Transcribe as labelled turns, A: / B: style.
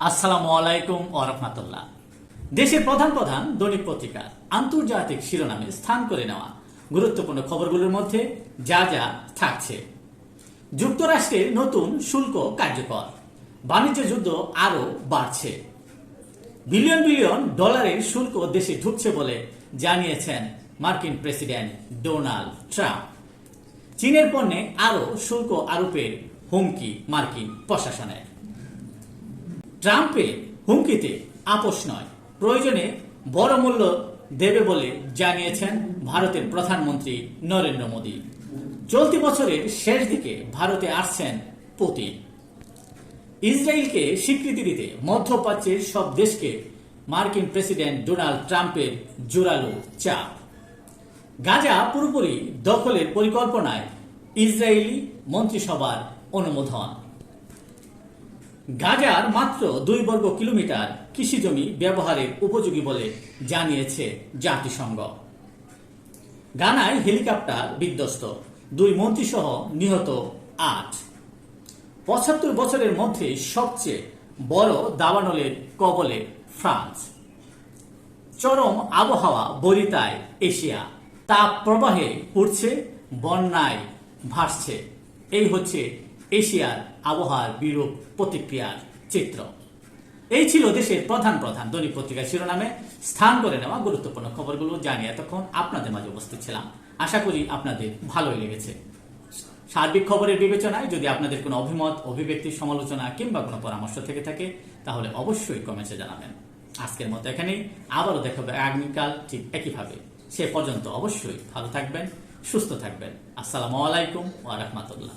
A: আসসালামু আলাইকুম ওয়া রাহমাতুল্লাহ। দেশের প্রধান প্রধান দৈনিক পত্রিকা আন্তর্জাতিক শিরোনামে স্থান করে নেওয়া গুরুত্বপূর্ণ খবরগুলোর মধ্যে যা যা থাকছে। যুক্তরাষ্ট্রের নতুন শুল্ক কার্যকর, বাণিজ্য যুদ্ধ আরও বাড়ছে, বিলিয়ন বিলিয়ন ডলারের শুল্ক দেশে ঢুকছে বলে জানিয়েছেন মার্কিন প্রেসিডেন্ট ডোনাল্ড ট্রাম্প। চীনের পণ্যে আরও শুল্ক আরোপের হুমকি মার্কিন প্রশাসনের। ট্রাম্পের হুমকিতে আপোষ নয়, প্রয়োজনে বড় মূল্য দেবে বলে জানিয়েছেন ভারতের প্রধানমন্ত্রী নরেন্দ্র মোদী। চলতি বছরের শেষ দিকে ভারতে আসছেন পুতিন। ইসরায়েলকে স্বীকৃতি দিতে মধ্যপ্রাচ্যের সব দেশকে মার্কিন প্রেসিডেন্ট ডোনাল্ড ট্রাম্পের জোরালো চাপ। গাজা পুরোপুরি দখলের পরিকল্পনায় ইসরায়েলি মন্ত্রিসভার অনুমোদন। গাজার মাত্র 2 বর্গ কিলোমিটার কৃষিজমি ব্যবহারের উপযোগী বলে জানিয়েছে জাতিসংঘ। গানায় হেলিকপ্টার বিধ্বস্ত, 2 মন্ত্রীসহ নিহত 8। 75 বছরের মধ্যে সবচেয়ে বড় দাবানলের কবলে ফ্রান্স। চরম আবহাওয়া বরিতায় এশিয়া, তাপ প্রবাহে উঠছে, বন্যায় ভাসছে। এই হচ্ছে এশিয়ার আবহাওয়ার বিরূপ প্রতিক্রিয়ার চিত্র। এই ছিল দেশের প্রধান প্রধান দৈনিক পত্রিকার শিরোনামে স্থান করে নেওয়া গুরুত্বপূর্ণ খবরগুলো জানিয়ে এতক্ষণ আপনাদের মাঝে উপস্থিত ছিলাম। আশা করি আপনাদের ভালোই লেগেছে। সার্বিক খবরের বিবেচনায় যদি আপনাদের কোনো অভিমত, অভিব্যক্তি, সমালোচনা কিংবা কোনো পরামর্শ থেকে থাকে তাহলে অবশ্যই কমেন্টে জানাবেন। আজকের মতো এখানেই, আবারও দেখা হবে আগামীকাল ঠিক একইভাবে। সে পর্যন্ত অবশ্যই ভালো থাকবেন, সুস্থ থাকবেন। আসসালামু আলাইকুম ওয়া রাহমাতুল্লাহ।